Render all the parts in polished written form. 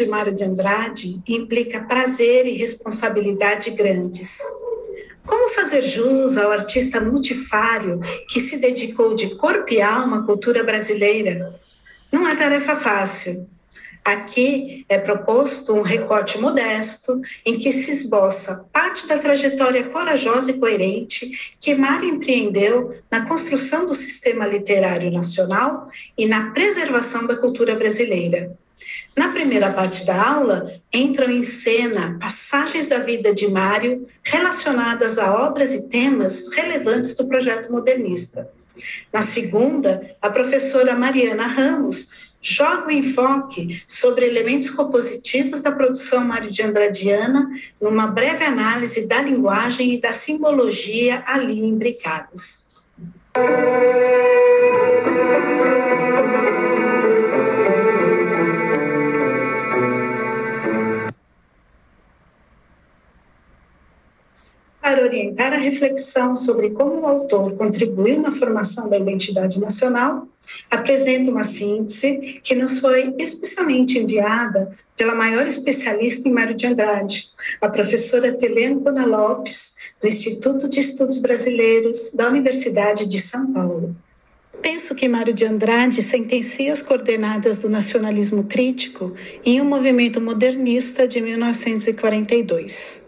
de Mário de Andrade implica prazer e responsabilidade grandes. Como fazer jus ao artista multifário que se dedicou de corpo e alma à cultura brasileira? Não é tarefa fácil. Aqui é proposto um recorte modesto em que se esboça parte da trajetória corajosa e coerente que Mário empreendeu na construção do sistema literário nacional e na preservação da cultura brasileira. Na primeira parte da aula, entram em cena passagens da vida de Mário relacionadas a obras e temas relevantes do projeto modernista. Na segunda, a professora Mariana Ramos joga o enfoque sobre elementos compositivos da produção Mário de Andradiana numa breve análise da linguagem e da simbologia ali imbricadas. Para orientar a reflexão sobre como o autor contribuiu na formação da identidade nacional, apresento uma síntese que nos foi especialmente enviada pela maior especialista em Mário de Andrade, a professora Telêmaco Lopes, do Instituto de Estudos Brasileiros da Universidade de São Paulo. Penso que Mário de Andrade sentencia as coordenadas do nacionalismo crítico em um movimento modernista de 1942.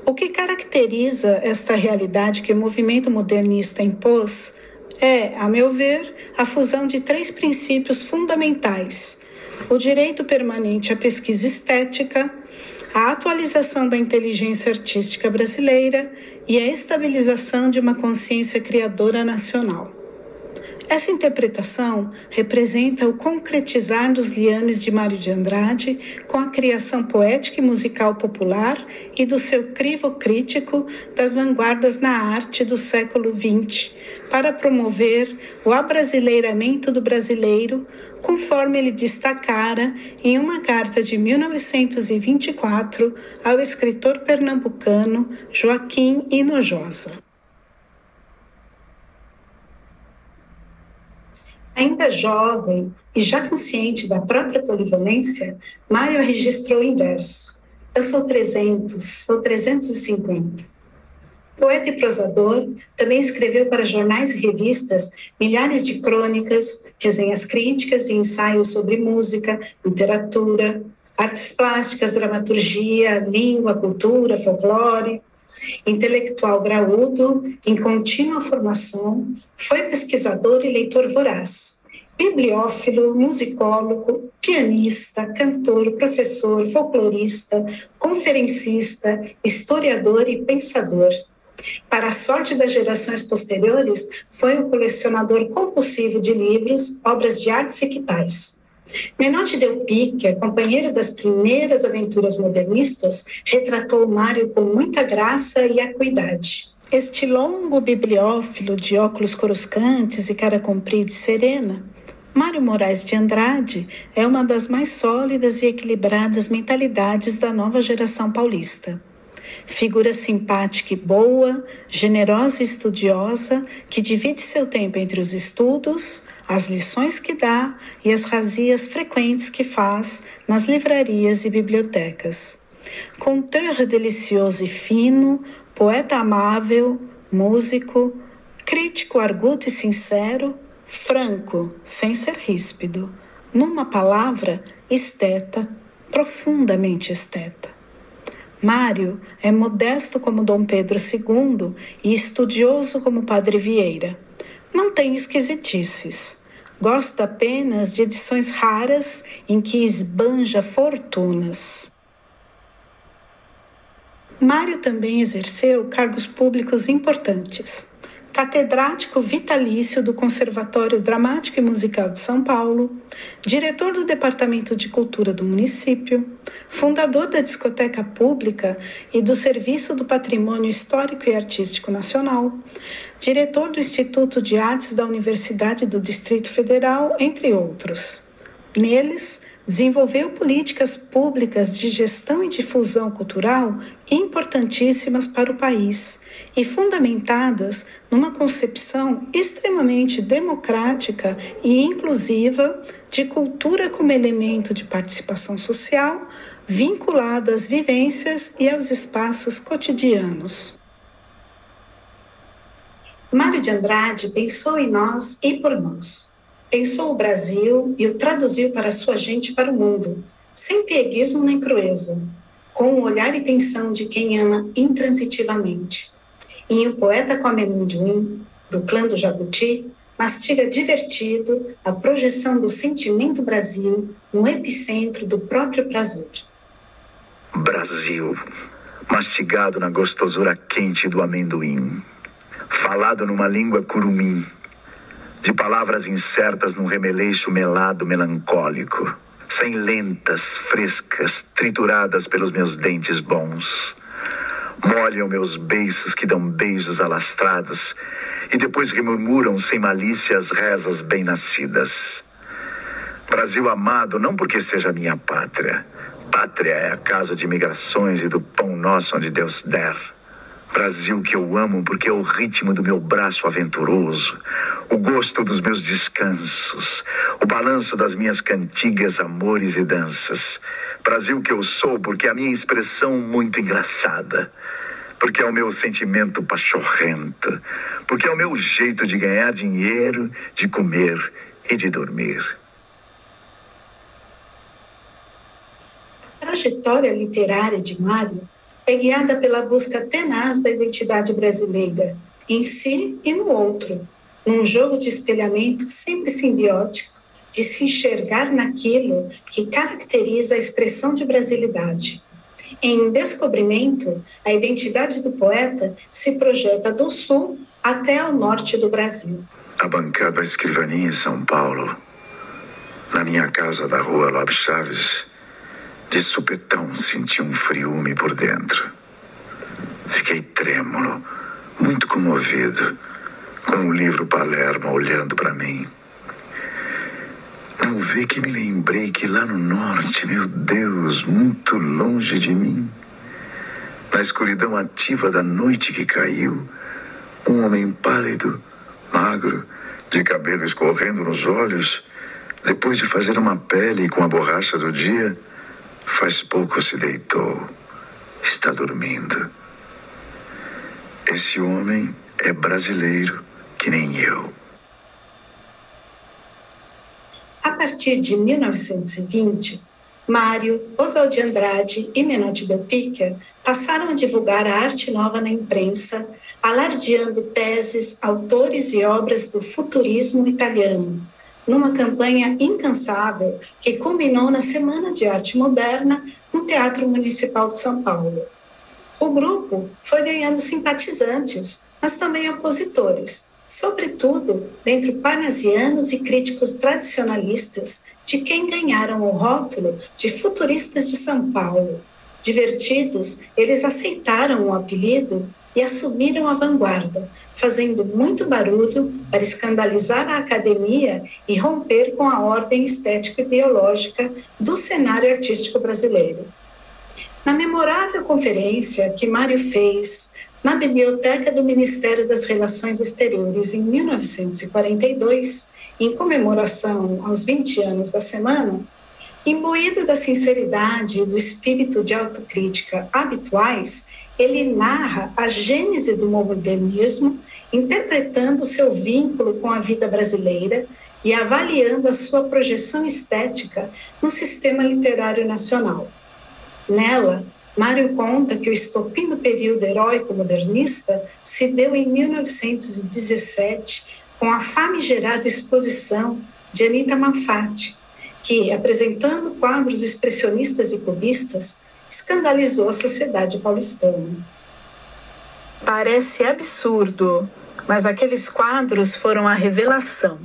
O que caracteriza esta realidade que o movimento modernista impôs é, a meu ver, a fusão de três princípios fundamentais: o direito permanente à pesquisa estética, a atualização da inteligência artística brasileira e a estabilização de uma consciência criadora nacional. Essa interpretação representa o concretizar dos liames de Mário de Andrade com a criação poética e musical popular e do seu crivo crítico das vanguardas na arte do século XX, para promover o abrasileiramento do brasileiro, conforme ele destacara em uma carta de 1924 ao escritor pernambucano Joaquim Hinojosa. Ainda jovem e já consciente da própria polivalência, Mário registrou em verso: eu sou 300, sou 350. Poeta e prosador, também escreveu para jornais e revistas milhares de crônicas, resenhas críticas e ensaios sobre música, literatura, artes plásticas, dramaturgia, língua, cultura, folclore. Intelectual graúdo, em contínua formação, foi pesquisador e leitor voraz, bibliófilo, musicólogo, pianista, cantor, professor, folclorista, conferencista, historiador e pensador. Para a sorte das gerações posteriores, foi um colecionador compulsivo de livros, obras de artes e quitais. Menotti Del Picchia, companheiro das primeiras aventuras modernistas, retratou Mário com muita graça e acuidade. Este longo bibliófilo de óculos coruscantes e cara comprida e serena, Mário Moraes de Andrade é uma das mais sólidas e equilibradas mentalidades da nova geração paulista. Figura simpática e boa, generosa e estudiosa, que divide seu tempo entre os estudos, as lições que dá e as razzias frequentes que faz nas livrarias e bibliotecas. Conteur delicioso e fino, poeta amável, músico, crítico arguto e sincero, franco, sem ser ríspido. Numa palavra, esteta, profundamente esteta. Mário é modesto como Dom Pedro II e estudioso como Padre Vieira. Não tem esquisitices. Gosta apenas de edições raras em que esbanja fortunas. Mário também exerceu cargos públicos importantes. Catedrático vitalício do Conservatório Dramático e Musical de São Paulo, diretor do Departamento de Cultura do município, fundador da Discoteca Pública e do Serviço do Patrimônio Histórico e Artístico Nacional, diretor do Instituto de Artes da Universidade do Distrito Federal, entre outros. Neles, desenvolveu políticas públicas de gestão e difusão cultural importantíssimas para o país e fundamentadas numa concepção extremamente democrática e inclusiva de cultura como elemento de participação social, vinculada às vivências e aos espaços cotidianos. Mário de Andrade pensou em nós e por nós. Pensou o Brasil e o traduziu para sua gente e para o mundo, sem pieguismo nem crueza, com o olhar e tensão de quem ama intransitivamente. E o poeta come amendoim, do clã do Jabuti, mastiga divertido a projeção do sentimento Brasil no epicentro do próprio prazer. Brasil, mastigado na gostosura quente do amendoim, falado numa língua curumim, de palavras incertas num remeleixo melado melancólico, sem lentas, frescas, trituradas pelos meus dentes bons. Molham meus beiços que dão beijos alastrados e depois remurmuram sem malícia as rezas bem-nascidas. Brasil amado, não porque seja minha pátria. Pátria é a casa de migrações e do pão nosso onde Deus der. Brasil que eu amo porque é o ritmo do meu braço aventuroso, o gosto dos meus descansos, o balanço das minhas cantigas, amores e danças. Brasil que eu sou porque é a minha expressão muito engraçada, porque é o meu sentimento pachorrento, porque é o meu jeito de ganhar dinheiro, de comer e de dormir. A trajetória literária de Mário é guiada pela busca tenaz da identidade brasileira, em si e no outro, num jogo de espelhamento sempre simbiótico, de se enxergar naquilo que caracteriza a expressão de brasilidade. Em Descobrimento, a identidade do poeta se projeta do sul até ao norte do Brasil. A bancada da escrivaninha em São Paulo, na minha casa da rua Lopes Chaves, de supetão senti um friume por dentro. Fiquei trêmulo, muito comovido, com o livro Palermo olhando para mim. Não vê que me lembrei que lá no norte, meu Deus, muito longe de mim, na escuridão ativa da noite que caiu, um homem pálido, magro, de cabelo escorrendo nos olhos, depois de fazer uma pele com a borracha do dia, faz pouco se deitou, está dormindo. Esse homem é brasileiro que nem eu. A partir de 1920, Mário, Oswald de Andrade e Menotti Del Pica passaram a divulgar a arte nova na imprensa, alardeando teses, autores e obras do futurismo italiano, numa campanha incansável que culminou na Semana de Arte Moderna no Teatro Municipal de São Paulo. O grupo foi ganhando simpatizantes, mas também opositores, sobretudo dentre parnasianos e críticos tradicionalistas, de quem ganharam o rótulo de futuristas de São Paulo. Divertidos, eles aceitaram o apelido e assumiram a vanguarda, fazendo muito barulho para escandalizar a academia e romper com a ordem estético-ideológica do cenário artístico brasileiro. Na memorável conferência que Mário fez na Biblioteca do Ministério das Relações Exteriores em 1942, em comemoração aos 20 anos da Semana, imbuído da sinceridade e do espírito de autocrítica habituais, ele narra a gênese do modernismo, interpretando seu vínculo com a vida brasileira e avaliando a sua projeção estética no sistema literário nacional. Nela, Mário conta que o estopim do período heróico modernista se deu em 1917 com a famigerada exposição de Anita Malfatti, que, apresentando quadros expressionistas e cubistas, escandalizou a sociedade paulistana. Parece absurdo, mas aqueles quadros foram a revelação.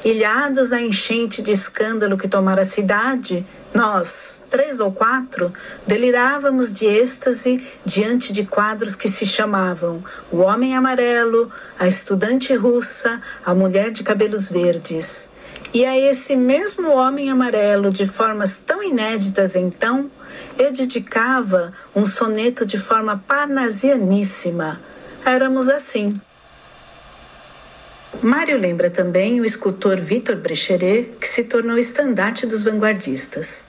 Ilhados na enchente de escândalo que tomara a cidade, nós, 3 ou 4, delirávamos de êxtase diante de quadros que se chamavam O Homem Amarelo, A Estudante Russa, A Mulher de Cabelos Verdes. E a esse mesmo Homem Amarelo, de formas tão inéditas então, eu dedicava um soneto de forma parnasianíssima. Éramos assim. Mário lembra também o escultor Victor Brecheret, que se tornou estandarte dos vanguardistas.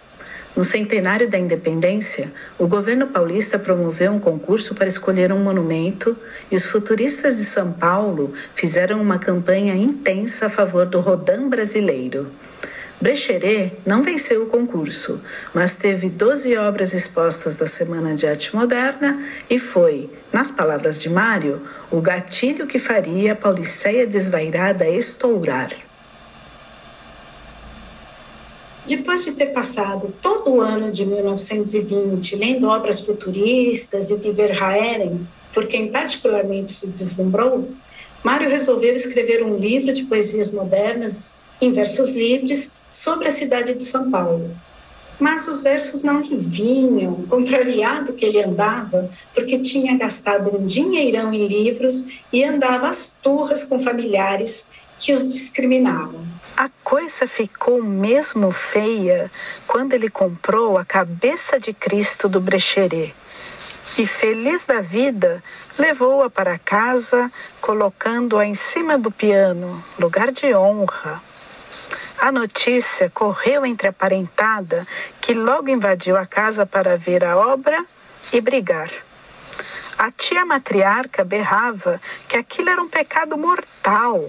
No centenário da independência, o governo paulista promoveu um concurso para escolher um monumento e os futuristas de São Paulo fizeram uma campanha intensa a favor do Rodin brasileiro. Brecheret não venceu o concurso, mas teve 12 obras expostas da Semana de Arte Moderna e foi, nas palavras de Mário, o gatilho que faria a Pauliceia desvairada estourar. Depois de ter passado todo o ano de 1920 lendo obras futuristas e de Verhaeren, por quem particularmente se deslumbrou, Mário resolveu escrever um livro de poesias modernas em versos livres sobre a cidade de São Paulo. Mas os versos não lhe vinham, contrariado que ele andava, porque tinha gastado um dinheirão em livros e andava às turras com familiares que os discriminavam. A coisa ficou mesmo feia quando ele comprou a Cabeça de Cristo do Brecheret. E, feliz da vida, levou-a para casa, colocando-a em cima do piano, lugar de honra. A notícia correu entre a parentada, que logo invadiu a casa para ver a obra e brigar. A tia matriarca berrava que aquilo era um pecado mortal,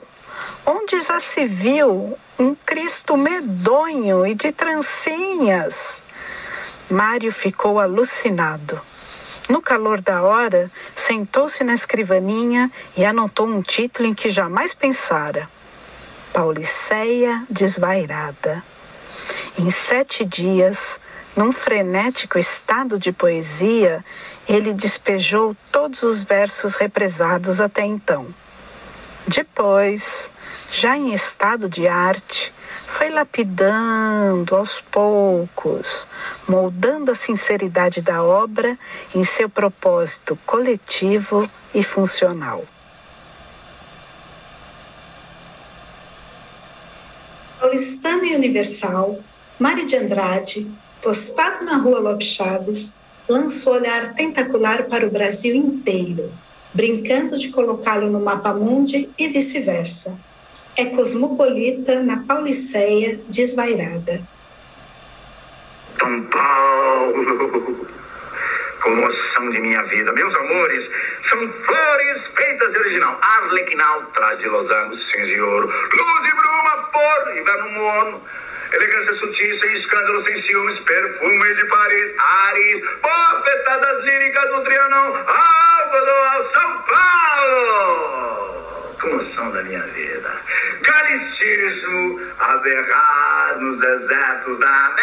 onde já se viu um Cristo medonho e de trancinhas. Mário ficou alucinado. No calor da hora, sentou-se na escrivaninha e anotou um título em que jamais pensara: Pauliceia desvairada. Em 7 dias, num frenético estado de poesia, ele despejou todos os versos represados até então. Depois, já em estado de arte, foi lapidando aos poucos, moldando a sinceridade da obra em seu propósito coletivo e funcional. Paulistano e universal, Mário de Andrade, postado na rua Lopes Chaves, lançou olhar tentacular para o Brasil inteiro, brincando de colocá-lo no mapa-mundi e vice-versa. É cosmopolita na Pauliceia desvairada. São Paulo, comoção de minha vida. Meus amores, são flores feitas de original. Arlequinal, traje de losango, cinza e ouro. Luz e bruma, forno, inverno mono. Elegância sutil, sem escândalo, sem ciúmes. Perfume de Paris, Ares. Bofetadas líricas no Trianon. Algodão, São Paulo. Comoção da minha vida. Galicismo a berrar nos desertos da América.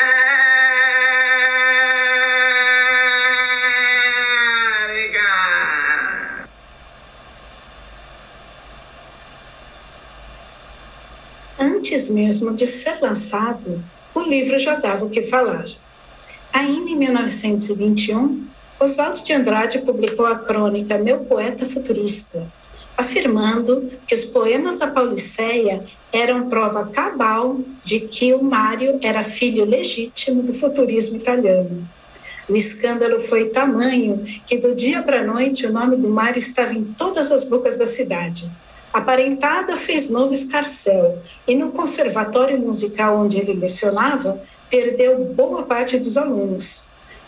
Antes mesmo de ser lançado, o livro já dava o que falar. Ainda em 1921, Oswald de Andrade publicou a crônica Meu Poeta Futurista, afirmando que os poemas da Pauliceia eram prova cabal de que o Mário era filho legítimo do futurismo italiano. O escândalo foi tamanho que do dia para a noite o nome do Mário estava em todas as bocas da cidade. A parentada fez novo escarcéu e no conservatório musical onde ele lecionava, perdeu boa parte dos alunos.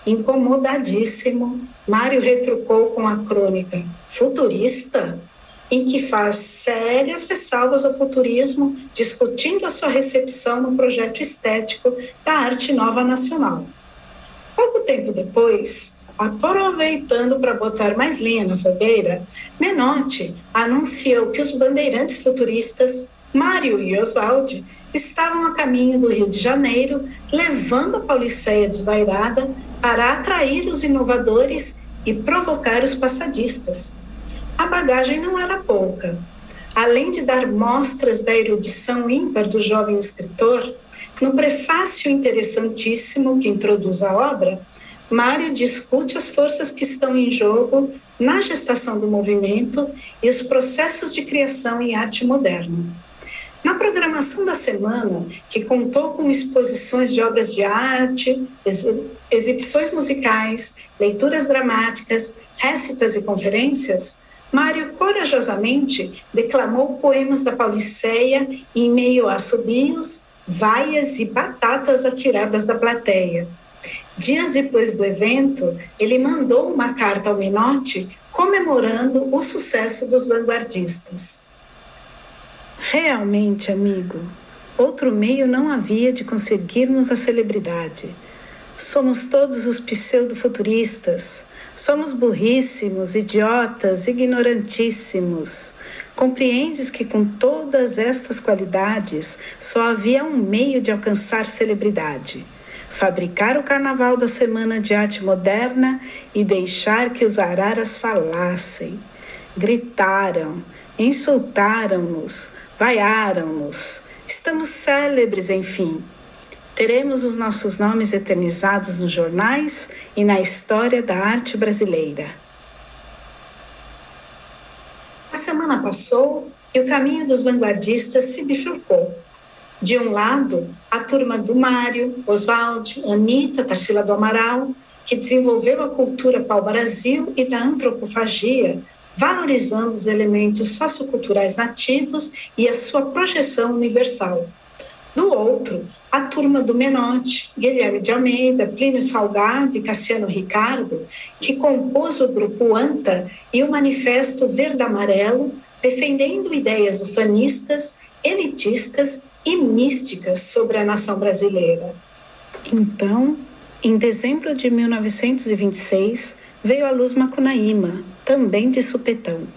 Incomodadíssimo, Mário retrucou com a crônica Futurista, em que faz sérias ressalvas ao futurismo, discutindo a sua recepção no projeto estético da Arte Nova Nacional. Pouco tempo depois, aproveitando para botar mais lenha na fogueira, Menotti anunciou que os bandeirantes futuristas, Mário e Oswald, estavam a caminho do Rio de Janeiro, levando a Pauliceia desvairada para atrair os inovadores e provocar os passadistas. A bagagem não era pouca. Além de dar mostras da erudição ímpar do jovem escritor, no prefácio interessantíssimo que introduz a obra, Mário discute as forças que estão em jogo na gestação do movimento e os processos de criação em arte moderna. Na programação da semana, que contou com exposições de obras de arte, exibições musicais, leituras dramáticas, récitas e conferências, Mário corajosamente declamou poemas da Pauliceia em meio a assobios, vaias e batatas atiradas da plateia. Dias depois do evento, ele mandou uma carta ao Menotti comemorando o sucesso dos vanguardistas. Realmente, amigo, outro meio não havia de conseguirmos a celebridade. Somos todos os pseudo-futuristas. Somos burríssimos, idiotas, ignorantíssimos. Compreendes que com todas estas qualidades só havia um meio de alcançar celebridade: fabricar o carnaval da Semana de Arte Moderna e deixar que os araras falassem. Gritaram, insultaram-nos, vaiaram-nos. Estamos célebres, enfim. Teremos os nossos nomes eternizados nos jornais e na história da arte brasileira. A semana passou e o caminho dos vanguardistas se bifurcou. De um lado, a turma do Mário, Oswald, Anita, Tarsila do Amaral, que desenvolveu a cultura pau-brasil e da antropofagia, valorizando os elementos socioculturais nativos e a sua projeção universal. Do outro, a turma do Menotti, Guilherme de Almeida, Plínio Salgado e Cassiano Ricardo, que compôs o grupo ANTA e o Manifesto Verde-Amarelo, defendendo ideias ufanistas, elitistas e místicas sobre a nação brasileira. Então, em dezembro de 1926, veio à luz Macunaíma, também de supetão.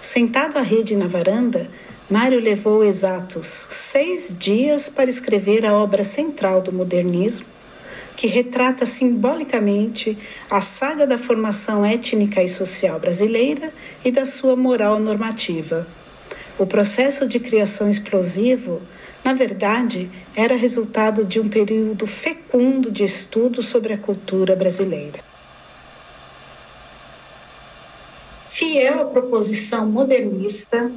Sentado à rede na varanda, Mário levou exatos 6 dias para escrever a obra central do modernismo, que retrata simbolicamente a saga da formação étnica e social brasileira e da sua moral normativa. O processo de criação explosivo, na verdade, era resultado de um período fecundo de estudo sobre a cultura brasileira. Fiel à proposição modernista,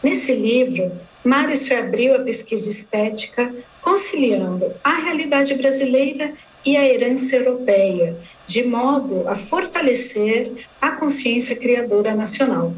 nesse livro, Mário se abriu à pesquisa estética, conciliando a realidade brasileira e a herança europeia, de modo a fortalecer a consciência criadora nacional.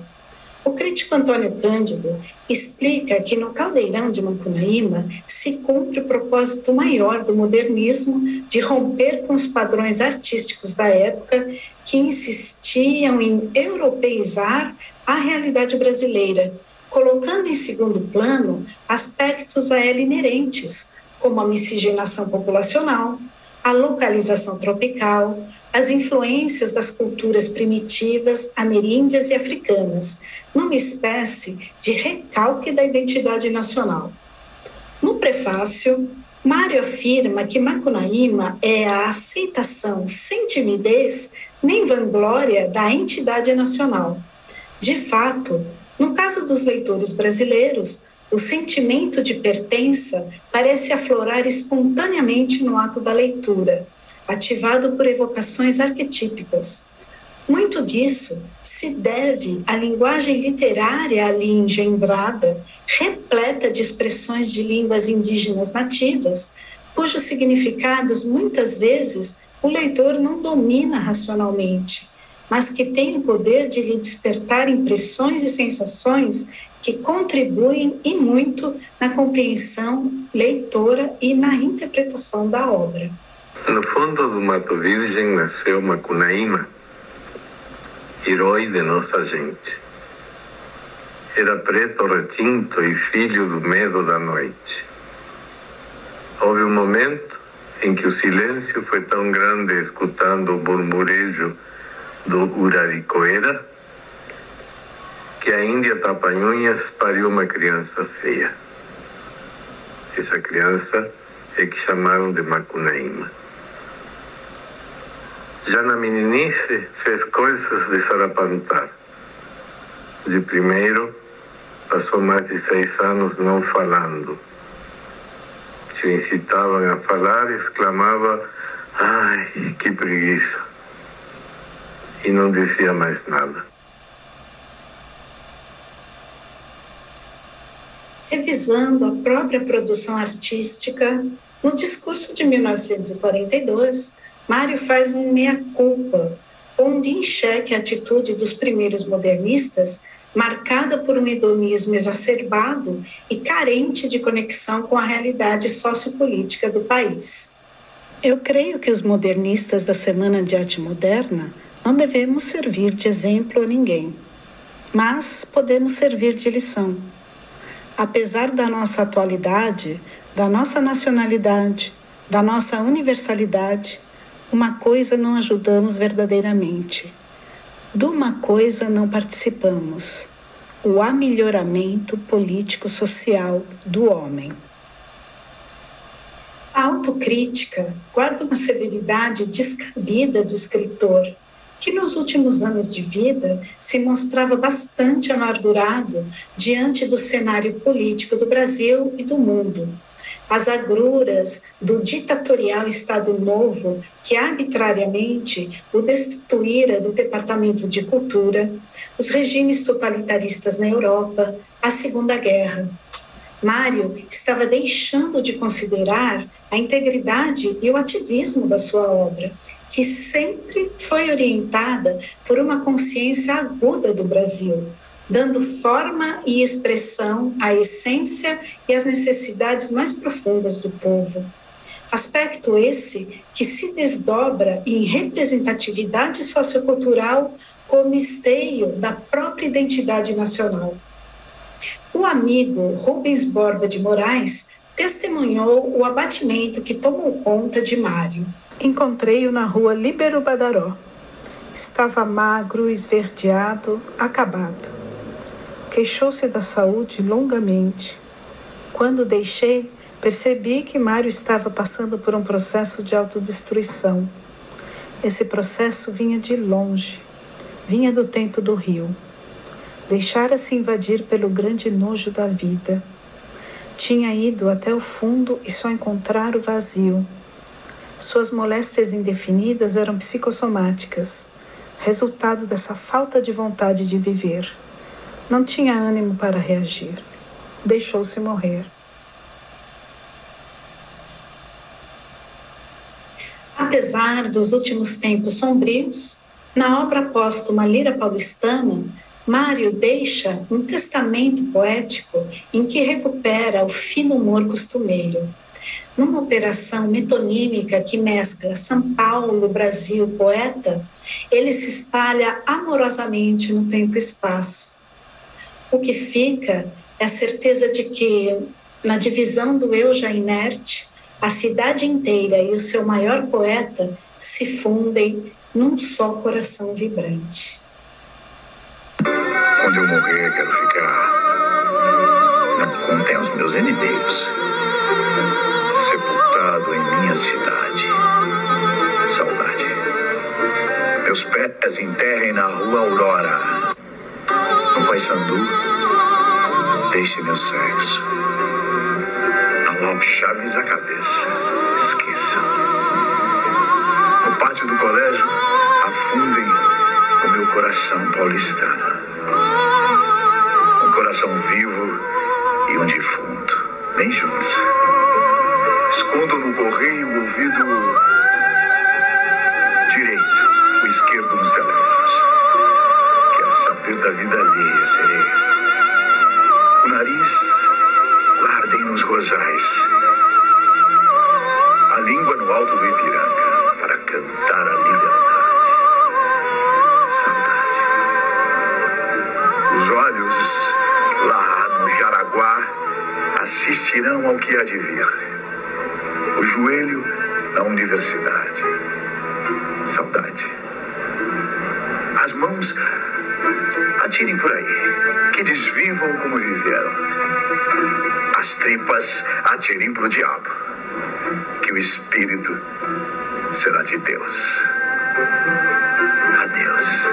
O crítico Antônio Cândido explica que no Caldeirão de Macunaíma se cumpre o propósito maior do modernismo de romper com os padrões artísticos da época que insistiam em europeizar a realidade brasileira, colocando em segundo plano aspectos a ela inerentes, como a miscigenação populacional, a localização tropical, as influências das culturas primitivas, ameríndias e africanas, numa espécie de recalque da identidade nacional. No prefácio, Mário afirma que Macunaíma é a aceitação sem timidez nem vanglória da entidade nacional. De fato, no caso dos leitores brasileiros, o sentimento de pertença parece aflorar espontaneamente no ato da leitura, ativado por evocações arquetípicas. Muito disso se deve à linguagem literária ali engendrada, repleta de expressões de línguas indígenas nativas, cujos significados muitas vezes o leitor não domina racionalmente, mas que tem o poder de lhe despertar impressões e sensações que contribuem e muito na compreensão leitora e na interpretação da obra. No fundo do Mato Virgem nasceu Macunaíma, herói de nossa gente. Era preto retinto e filho do medo da noite. Houve um momento em que o silêncio foi tão grande escutando o murmurejo do Uraricoera, que a Índia Tapanhunhas pariu uma criança feia. Essa criança é que chamaram de Macunaíma. Já na meninice fez coisas de sarapantar. De primeiro, passou mais de 6 anos não falando. Se incitavam a falar, exclamava: "Ai, que preguiça!" E não dizia mais nada. Revisando a própria produção artística, no discurso de 1942, Mário faz um meia-culpa, pondo em xeque a atitude dos primeiros modernistas, marcada por um hedonismo exacerbado e carente de conexão com a realidade sociopolítica do país. Eu creio que os modernistas da Semana de Arte Moderna não devemos servir de exemplo a ninguém, mas podemos servir de lição. Apesar da nossa atualidade, da nossa nacionalidade, da nossa universalidade, uma coisa não ajudamos verdadeiramente. De uma coisa não participamos: o amelhoramento político-social do homem. A autocrítica guarda uma severidade descabida do escritor, que nos últimos anos de vida se mostrava bastante amargurado diante do cenário político do Brasil e do mundo. As agruras do ditatorial Estado Novo, que arbitrariamente o destituíra do Departamento de Cultura, os regimes totalitaristas na Europa, a Segunda Guerra. Mário estava deixando de considerar a integridade e o ativismo da sua obra, que sempre foi orientada por uma consciência aguda do Brasil, dando forma e expressão à essência e às necessidades mais profundas do povo. Aspecto esse que se desdobra em representatividade sociocultural como esteio da própria identidade nacional. O amigo Rubens Borba de Moraes testemunhou o abatimento que tomou conta de Mário. Encontrei-o na rua Líbero Badaró. Estava magro, esverdeado, acabado. Queixou-se da saúde longamente. Quando o deixei, percebi que Mário estava passando por um processo de autodestruição. Esse processo vinha de longe, vinha do tempo do rio. Deixara-se invadir pelo grande nojo da vida. Tinha ido até o fundo e só encontrara o vazio. Suas moléstias indefinidas eram psicossomáticas, resultado dessa falta de vontade de viver. Não tinha ânimo para reagir. Deixou-se morrer. Apesar dos últimos tempos sombrios, na obra póstuma Lira Paulistana, Mário deixa um testamento poético em que recupera o fino humor costumeiro. Numa operação metonímica que mescla São Paulo, Brasil, poeta, ele se espalha amorosamente no tempo e espaço. O que fica é a certeza de que, na divisão do eu já inerte, a cidade inteira e o seu maior poeta se fundem num só coração vibrante. Quando eu morrer, quero ficar. Não contem aos meus inimigos. Sepultado em minha cidade. Saudade. Meus pés enterrem na rua Aurora. No Paissandu, deixe meu sexo. Não logo chaves a cabeça. Esqueça. No pátio do colégio, afundem o meu coração paulistano. Um coração vivo e um defunto, bem juntos. Escondo no correio o ouvido direito, o esquerdo nos telégrafos. Quero saber da vida alheia, sereia. O nariz, guardem nos rosais. A língua no alto do Ipiranga, para cantar a liberdade. Saudade. Os olhos, lá no Jaraguá, assistirão ao que há de vir. O joelho, na universidade. Saudade. As mãos, atirem por aí, que desvivam como viveram. As tripas, atirem pro diabo, que o espírito será de Deus. Adeus.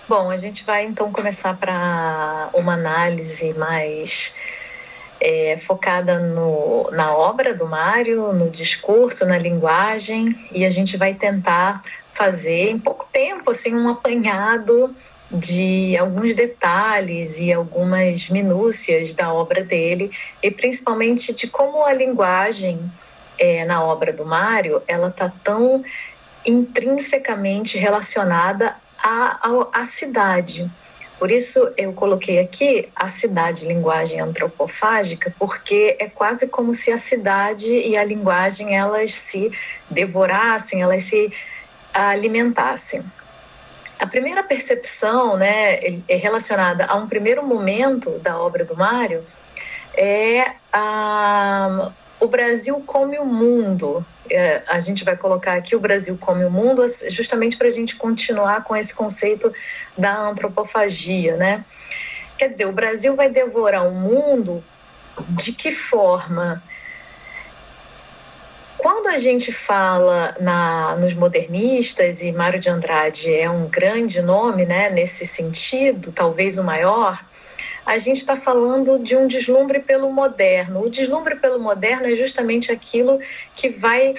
Bom, a gente vai então começar para uma análise mais focada na obra do Mário, no discurso, na linguagem, e a gente vai tentar fazer em pouco tempo assim, um apanhado de alguns detalhes e algumas minúcias da obra dele, e principalmente de como a linguagem na obra do Mário, ela está tão intrinsecamente relacionada à cidade. Por isso eu coloquei aqui a cidade, linguagem antropofágica, porque é quase como se a cidade e a linguagem elas se devorassem, elas se alimentassem. A primeira percepção, né, é relacionada a um primeiro momento da obra do Mário, é o Brasil come o mundo. A gente vai colocar aqui o Brasil come o mundo justamente para a gente continuar com esse conceito da antropofagia, né? Quer dizer, o Brasil vai devorar o mundo de que forma? Quando a gente fala nos modernistas, e Mário de Andrade é um grande nome, né, nesse sentido, talvez o maior, a gente está falando de um deslumbre pelo moderno. O deslumbre pelo moderno é justamente aquilo que vai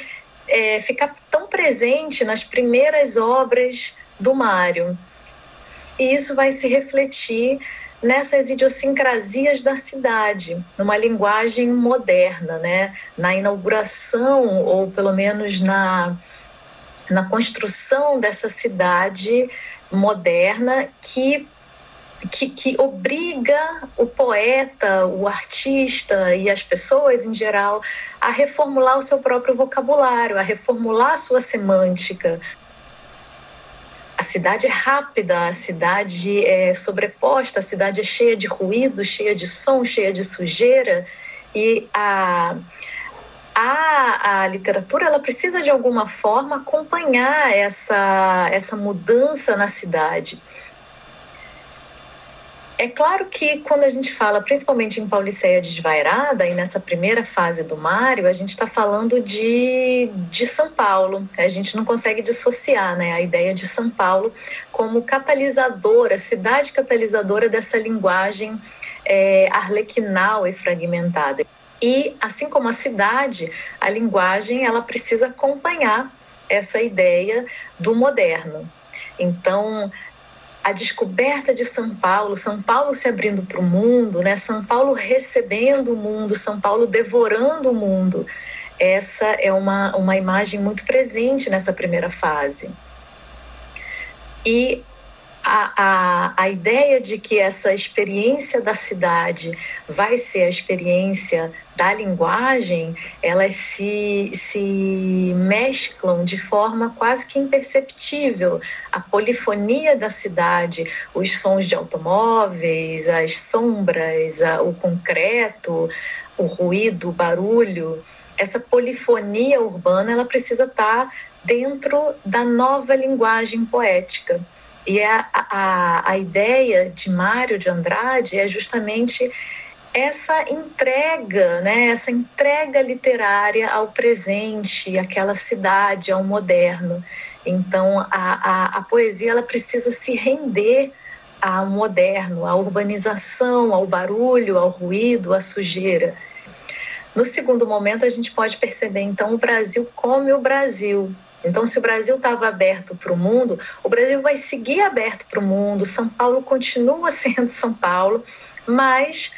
ficar tão presente nas primeiras obras do Mário. E isso vai se refletir nessas idiosincrasias da cidade, numa linguagem moderna, né? Na inauguração, ou pelo menos na construção dessa cidade moderna que obriga o poeta, o artista e as pessoas em geral a reformular o seu próprio vocabulário, a reformular a sua semântica. A cidade é rápida, a cidade é sobreposta, a cidade é cheia de ruído, cheia de som, cheia de sujeira, e a literatura ela precisa de alguma forma acompanhar essa mudança na cidade. É claro que quando a gente fala, principalmente em Pauliceia Desvairada, e nessa primeira fase do Mário, a gente está falando de São Paulo. A gente não consegue dissociar, né, a ideia de São Paulo como catalisadora, cidade catalisadora dessa linguagem arlequinal e fragmentada. E, assim como a cidade, a linguagem ela precisa acompanhar essa ideia do moderno. Então, a descoberta de São Paulo se abrindo para o mundo, né? São Paulo recebendo o mundo, São Paulo devorando o mundo. Essa é uma imagem muito presente nessa primeira fase. E a ideia de que essa experiência da cidade vai ser a experiência da linguagem, elas se mesclam de forma quase que imperceptível. A polifonia da cidade, os sons de automóveis, as sombras, o concreto, o ruído, o barulho, essa polifonia urbana ela precisa estar dentro da nova linguagem poética. E a ideia de Mário de Andrade é justamente essa entrega, né? Essa entrega literária ao presente, àquela cidade, ao moderno. Então, a poesia ela precisa se render ao moderno, à urbanização, ao barulho, ao ruído, à sujeira. No segundo momento, a gente pode perceber, então, o Brasil come o Brasil. Então, se o Brasil estava aberto para o mundo, o Brasil vai seguir aberto para o mundo. São Paulo continua sendo São Paulo, mas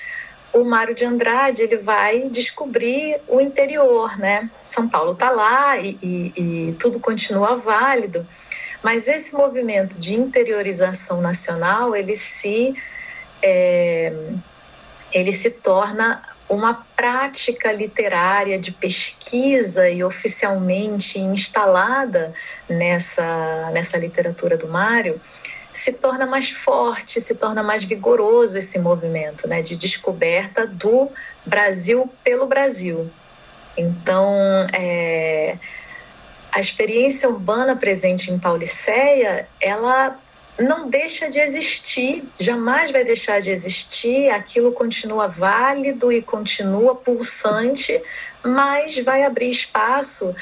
o Mário de Andrade ele vai descobrir o interior, né? São Paulo está lá e tudo continua válido, mas esse movimento de interiorização nacional ele se torna uma prática literária de pesquisa e oficialmente instalada nessa literatura do Mário, se torna mais forte, se torna mais vigoroso esse movimento, né, de descoberta do Brasil pelo Brasil. Então, a experiência urbana presente em Pauliceia, ela não deixa de existir, jamais vai deixar de existir, aquilo continua válido e continua pulsante, mas vai abrir espaço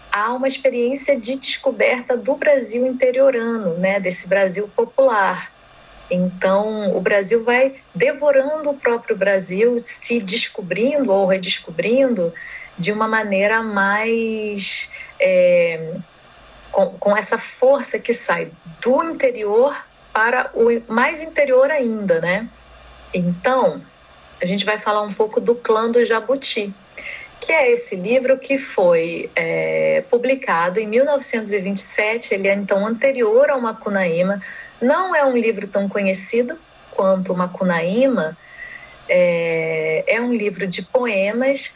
a uma experiência de descoberta do Brasil interiorano, né, desse Brasil popular. Então, o Brasil vai devorando o próprio Brasil, se descobrindo ou redescobrindo de uma maneira mais... com essa força que sai do interior para o mais interior ainda, né? Então, a gente vai falar um pouco do Clã do Jabuti, que é esse livro que foi publicado em 1927, ele é então anterior ao Macunaíma, não é um livro tão conhecido quanto o Macunaíma, é um livro de poemas,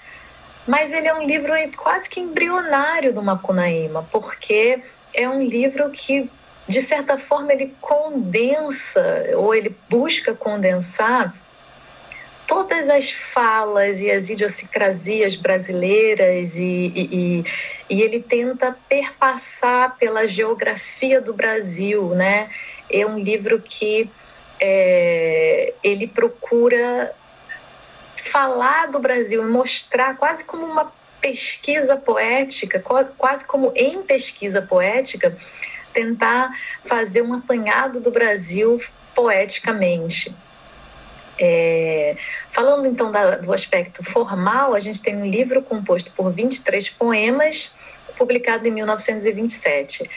mas ele é um livro quase que embrionário do Macunaíma, porque é um livro que, de certa forma, ele condensa, ou ele busca condensar todas as falas e as idiosincrasias brasileiras e ele tenta perpassar pela geografia do Brasil, né? É um livro que ele procura falar do Brasil e mostrar quase como uma pesquisa poética, quase como em pesquisa poética, tentar fazer um apanhado do Brasil poeticamente. Falando então do aspecto formal, a gente tem um livro composto por 23 poemas, publicado em 1927.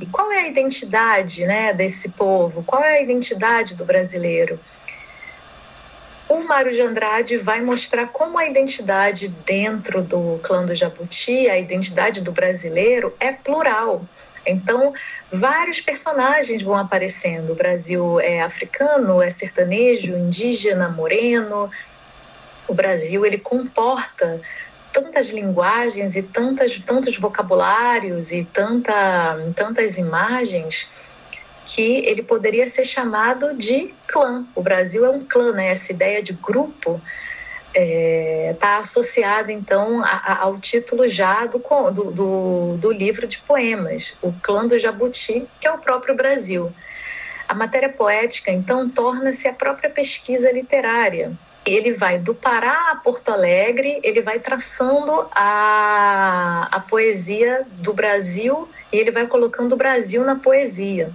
E qual é a identidade, né, desse povo? Qual é a identidade do brasileiro? O Mário de Andrade vai mostrar como a identidade dentro do Clã do Jabuti, a identidade do brasileiro, é plural. Então, vários personagens vão aparecendo. O Brasil é africano, é sertanejo, indígena, moreno. O Brasil, ele comporta tantas linguagens e tantos vocabulários e tantas imagens que ele poderia ser chamado de clã. O Brasil é um clã, né? Essa ideia de grupo está associada, então, ao título já do livro de poemas, O Clã do Jabuti, que é o próprio Brasil. A matéria poética, então, torna-se a própria pesquisa literária. Ele vai do Pará a Porto Alegre, ele vai traçando a poesia do Brasil e ele vai colocando o Brasil na poesia.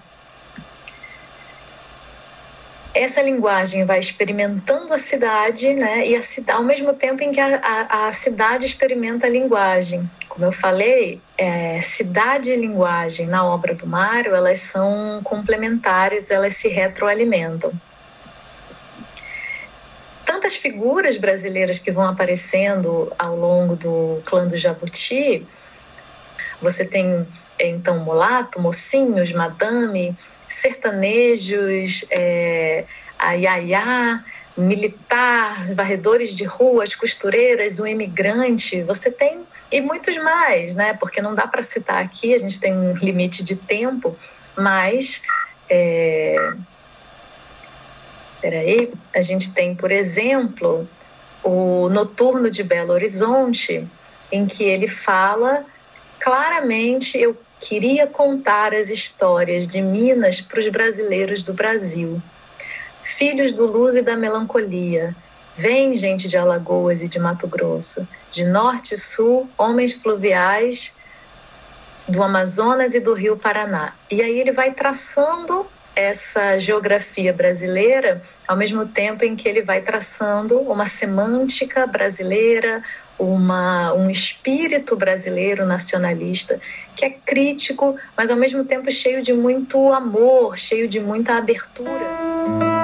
Essa linguagem vai experimentando a cidade, né? E ao mesmo tempo em que a cidade experimenta a linguagem. Como eu falei, cidade e linguagem na obra do Mário, elas são complementares, elas se retroalimentam. Tantas figuras brasileiras que vão aparecendo ao longo do Clã do Jabuti, você tem, então, mulato, mocinhos, madame, sertanejos, a iaiá, militar, varredores de ruas, costureiras, o imigrante, você tem, e muitos mais, né? Porque não dá para citar aqui, a gente tem um limite de tempo, mas a gente tem, por exemplo, o Noturno de Belo Horizonte, em que ele fala claramente: eu queria contar as histórias de Minas para os brasileiros do Brasil. Filhos do luso e da melancolia, vem gente de Alagoas e de Mato Grosso, de norte e sul, homens fluviais do Amazonas e do Rio Paraná. E aí ele vai traçando essa geografia brasileira, ao mesmo tempo em que ele vai traçando uma semântica brasileira, um espírito brasileiro nacionalista, que é crítico, mas ao mesmo tempo cheio de muito amor, cheio de muita abertura.